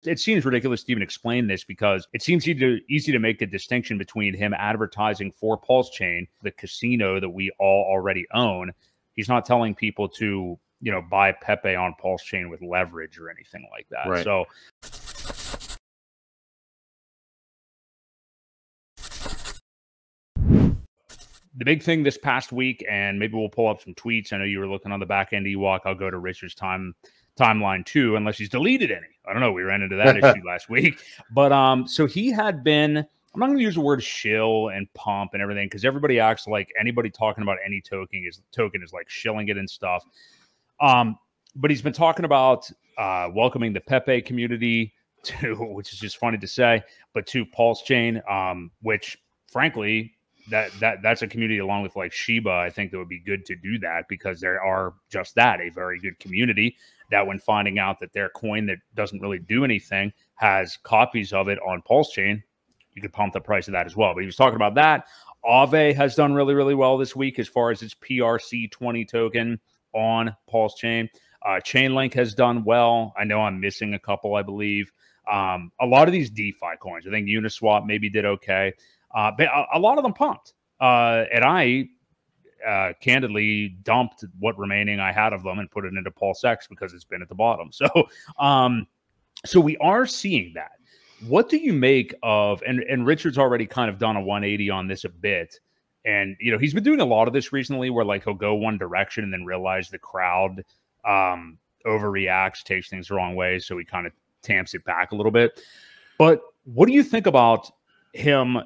It seems ridiculous to even explain this because it seems easy to make the distinction between him advertising for PulseChain, the casino that we all already own. He's not telling people to, you know, buy PEPE on PulseChain with leverage or anything like that. Right. So the big thing this past week, and maybe we'll pull up some tweets. I know you were looking on the back end, Ewok. I'll go to Richard's timeline too, unless he's deleted any. I don't know. We ran into that issue last week. But so he had been, I'm not going to use the word shill and pump and everything because everybody acts like anybody talking about any token is like shilling it and stuff. But he's been talking about welcoming the PEPE community to, which is just funny to say, but to PulseChain, which frankly, that's a community along with like Shiba. I think that would be good to do that because there are just that, a very good community that when finding out that their coin that doesn't really do anything has copies of it on PulseChain, you could pump the price of that as well. But he was talking about that. AAVE has done really, really well this week as far as its PRC-20 token on PulseChain. Chainlink has done well. I know I'm missing a couple, I believe. A lot of these DeFi coins, I think Uniswap maybe did okay. But a lot of them pumped. And I candidly dumped what remaining I had of them and put it into PulseX because it's been at the bottom. So, so we are seeing that. What do you make of, and Richard's already kind of done a 180 on this a bit. And, you know, he's been doing a lot of this recently where like he'll go one direction and then realize the crowd overreacts, takes things the wrong way. So he kind of tamps it back a little bit. But what do you think about him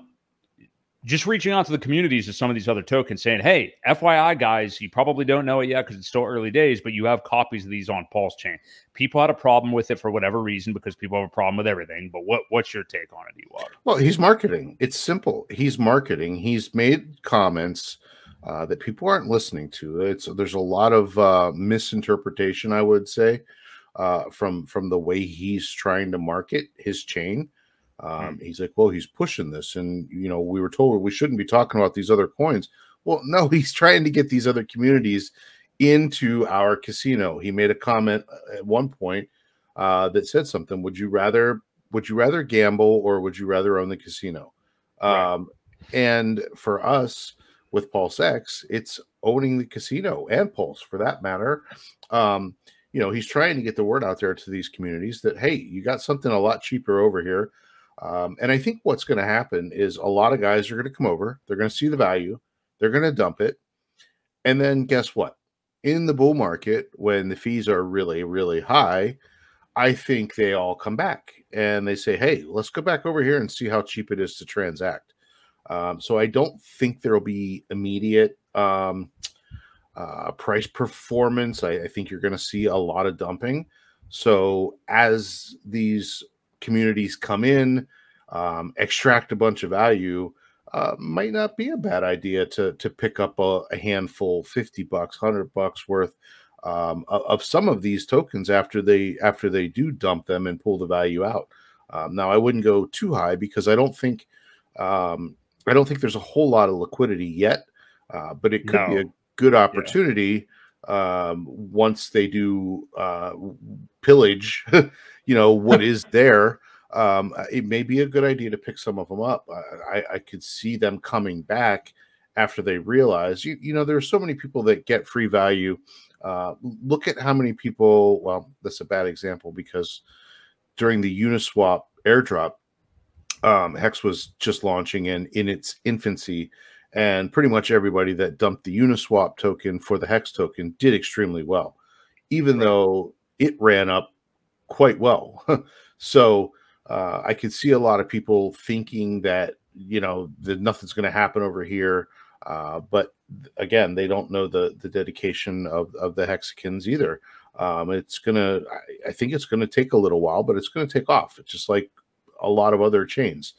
just reaching out to the communities of some of these other tokens saying, hey, FYI, guys, you probably don't know it yet because it's still early days, but you have copies of these on PulseChain. People had a problem with it for whatever reason because people have a problem with everything. But what's your take on it, Ewok? Well, he's marketing. It's simple. He's marketing. He's made comments that people aren't listening to. There's a lot of misinterpretation, I would say, from the way he's trying to market his chain. He's like, well, he's pushing this. And, you know, we were told we shouldn't be talking about these other coins. Well, no, he's trying to get these other communities into our casino. He made a comment at one point that said something. Would you rather gamble or would you rather own the casino? Right. And for us with PulseX, it's owning the casino and Pulse for that matter. You know, he's trying to get the word out there to these communities that, hey, you got something a lot cheaper over here. And I think what's going to happen is a lot of guys are going to come over. They're going to see the value. They're going to dump it. And then guess what? In the bull market, when the fees are really, really high, I think they all come back and they say, hey, let's go back over here and see how cheap it is to transact. So I don't think there'll be immediate price performance. I think you're going to see a lot of dumping. So as these communities come in, extract a bunch of value, might not be a bad idea to pick up a handful, $50, $100 worth of some of these tokens after they do dump them and pull the value out. Now I wouldn't go too high because I don't think there's a whole lot of liquidity yet, but it could be a good opportunity once they do pillage, you know, what is there. It may be a good idea to pick some of them up. I could see them coming back after they realize, you know, there's so many people that get free value. Look at how many people, well, that's a bad example because during the Uniswap airdrop, Hex was just launching in its infancy, and pretty much everybody that dumped the Uniswap token for the Hex token did extremely well, even though it ran up quite well. So I could see a lot of people thinking that, you know, that nothing's going to happen over here. But again, they don't know the dedication of the Hexicans either. I think it's going to take a little while, but it's going to take off. It's just like a lot of other chains.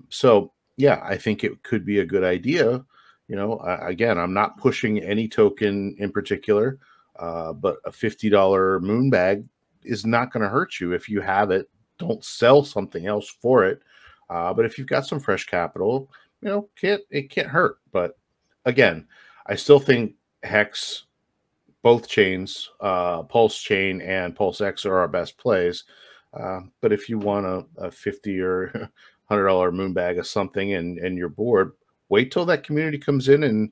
So yeah, I think it could be a good idea. You know, again, I'm not pushing any token in particular, but a $50 moon bag is not going to hurt you if you have it. Don't sell something else for it. But if you've got some fresh capital, you know, it can't hurt. But again, I still think Hex, both chains, PulseChain and PulseX are our best plays. But if you want a $50 or $100 moon bag of something and you're bored, wait till that community comes in and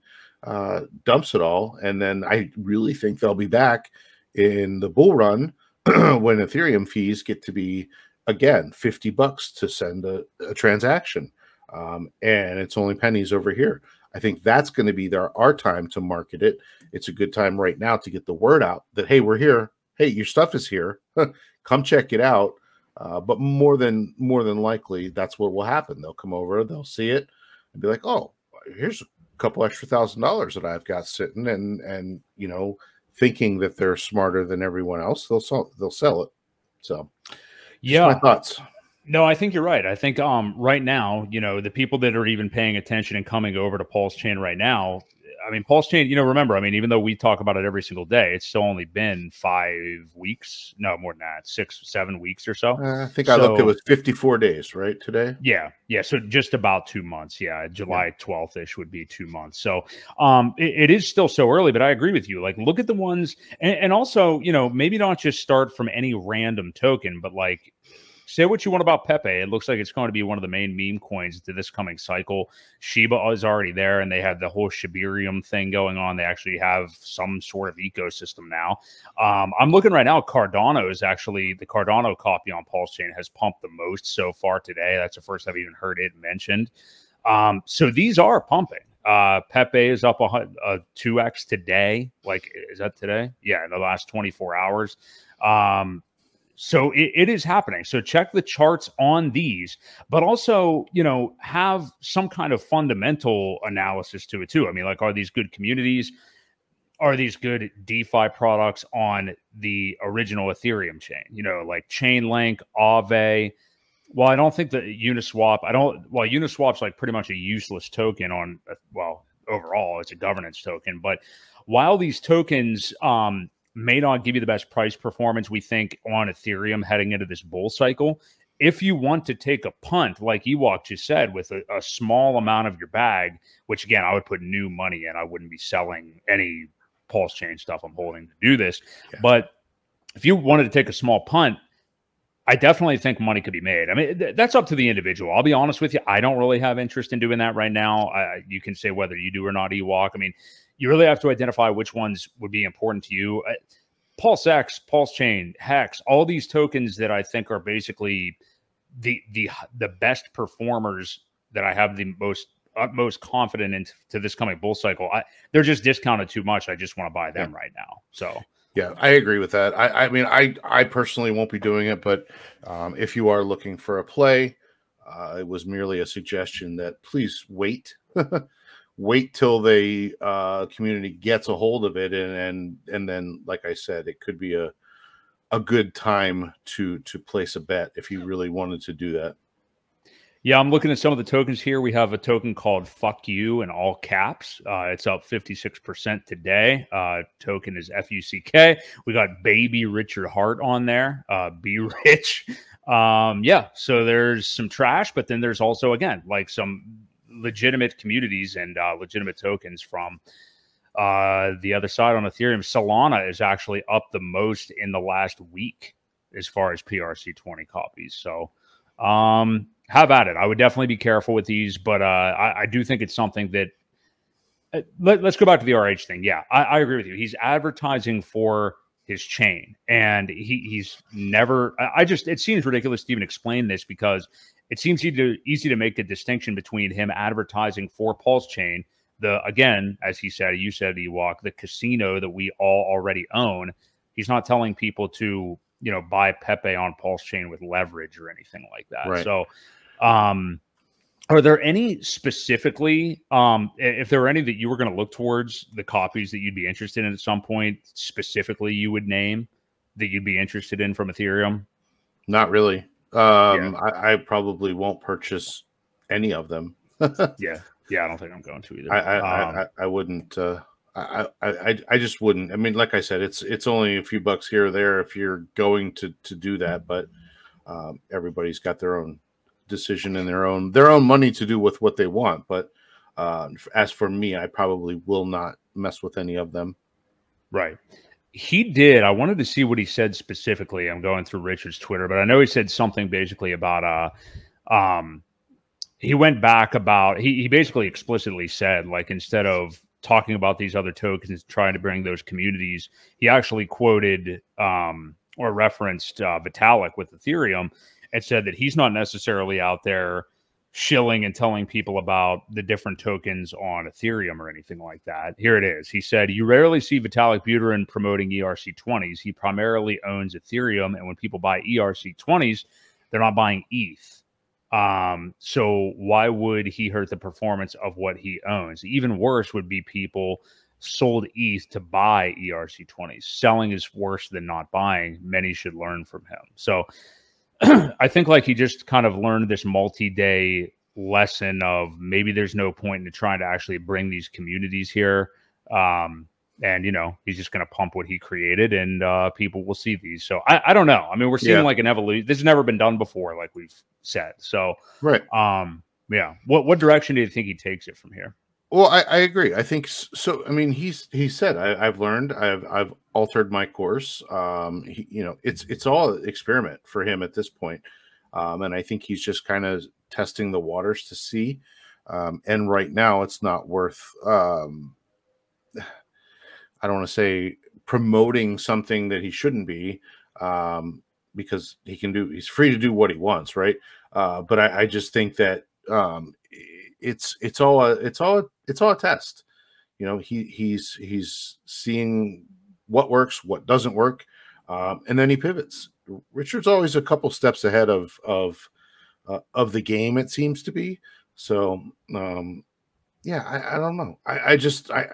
dumps it all. And then I really think they'll be back in the bull run when Ethereum fees get to be, again, $50 to send a transaction. And it's only pennies over here. I think that's going to be our time to market it. It's a good time right now to get the word out that, hey, we're here. Hey, your stuff is here. Come check it out. But more than likely, that's what will happen. They'll come over, they'll see it, and be like, "Oh, here's a couple extra $1,000 that I've got sitting," and you know, thinking that they're smarter than everyone else, they'll sell it. So, yeah, my thoughts. No, I think you're right. I think right now, you know, the people that are even paying attention and coming over to PulseChain right now, I mean, PulseChain, you know, remember, I mean, even though we talk about it every single day, it's still only been 5 weeks. No, more than that, 6, 7 weeks or so. I think I looked, it was 54 days, right, today? Yeah. Yeah. So just about 2 months. Yeah. July 12th-ish would be 2 months. So it is still so early, but I agree with you. Like, look at the ones, and also, you know, maybe not just start from any random token, but like, say what you want about PEPE. It looks like it's going to be one of the main meme coins to this coming cycle. Shiba is already there, and they have the whole Shibarium thing going on. They actually have some sort of ecosystem now. I'm looking right now. Cardano is actually, the Cardano copy on PulseChain has pumped the most so far today. That's the first I've even heard it mentioned. So these are pumping. PEPE is up a 2x today. Like, is that today? Yeah, in the last 24 hours. So it is happening. So check the charts on these, but also, you know, have some kind of fundamental analysis to it too. I mean, like, are these good communities? Are these good DeFi products on the original Ethereum chain? You know, like Chainlink, AAVE. Well, I don't think that Uniswap, Uniswap's like pretty much a useless token on, well, overall, it's a governance token. But while these tokens, may not give you the best price performance, we think, on Ethereum heading into this bull cycle, if you want to take a punt, like Ewok just said, with a small amount of your bag, which again, I would put new money in. I wouldn't be selling any PulseChain stuff I'm holding to do this. Yeah. But if you wanted to take a small punt, I definitely think money could be made. I mean, that's up to the individual. I'll be honest with you. I don't really have interest in doing that right now. You can say whether you do or not, Ewok. I mean, you really have to identify which ones would be important to you. PulseX, PulseChain, Hex, all these tokens that I think are basically the best performers that I have the utmost confident in to this coming bull cycle. They're just discounted too much. I just want to buy them right now. So yeah, I agree with that. I mean, I personally won't be doing it, but if you are looking for a play, it was merely a suggestion that please wait. Wait till the community gets a hold of it, and then, like I said, it could be a good time to place a bet if you really wanted to do that. Yeah, I'm looking at some of the tokens here. We have a token called "Fuck You" in all caps. It's up 56% today. Token is FUCK. We got Baby Richard Hart on there. Be rich. Yeah. So there's some trash, but then there's also, again, like some legitimate communities and legitimate tokens from the other side on Ethereum. Solana is actually up the most in the last week as far as PRC-20 copies. So have at it. I would definitely be careful with these, but I do think it's something that let's go back to the RH thing. Yeah, I agree with you. He's advertising for his chain, and he's never. It seems ridiculous to even explain this, because it seems easy to make a distinction between him advertising for PulseChain, again, as he said, you said, Ewok, the casino that we all already own. He's not telling people to, you know, buy PEPE on PulseChain with leverage or anything like that. Right. So, are there any specifically, if there were any that you were going to look towards, the copies that you'd be interested in at some point, specifically you would name that you'd be interested in from Ethereum? Not really. I probably won't purchase any of them. Yeah, I don't think I'm going to either. I wouldn't. I just wouldn't. I mean, like I said, it's only a few bucks here or there if you're going to do that, but everybody's got their own decision and their own money to do with what they want. But as for me, I probably will not mess with any of them. Right. He did. I wanted to see what he said specifically. I'm going through Richard's Twitter, but I know he said something basically about he went back about he basically explicitly said, like, instead of talking about these other tokens, trying to bring those communities, he actually quoted or referenced Vitalik with Ethereum and said that he's not necessarily out there shilling and telling people about the different tokens on Ethereum or anything like that. Here it is. He said, you rarely see Vitalik Buterin promoting ERC20s. He primarily owns Ethereum, and when people buy ERC20s, they're not buying ETH. So why would he hurt the performance of what he owns? Even worse would be people sold ETH to buy ERC20s. Selling is worse than not buying. Many should learn from him. So I think like he just kind of learned this multi-day lesson of maybe there's no point in trying to actually bring these communities here. And, you know, he's just going to pump what he created, and people will see these. So I don't know. I mean, we're seeing like an evolution. This has never been done before, like we've said. So, right. Yeah. What direction do you think he takes it from here? Well, I agree. I think so. I mean, he said, I've learned, I've altered my course. You know, it's all experiment for him at this point. And I think he's just kind of testing the waters to see. And right now it's not worth, I don't want to say promoting something that he shouldn't be, because he's free to do what he wants. Right. But I just think that, it's all a test. You know, he's seeing what works, what doesn't work, and then he pivots. Richard's always a couple steps ahead of the game, it seems to be. So yeah, I don't know. I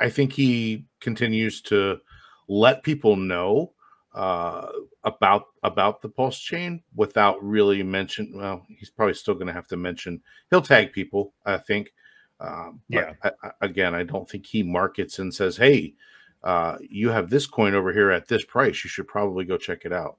think he continues to let people know about the PulseChain without really mention. Well, he's probably still going to have to mention. He'll tag people, I think. Yeah. Again, I don't think he markets and says, "Hey, you have this coin over here at this price. You should probably go check it out."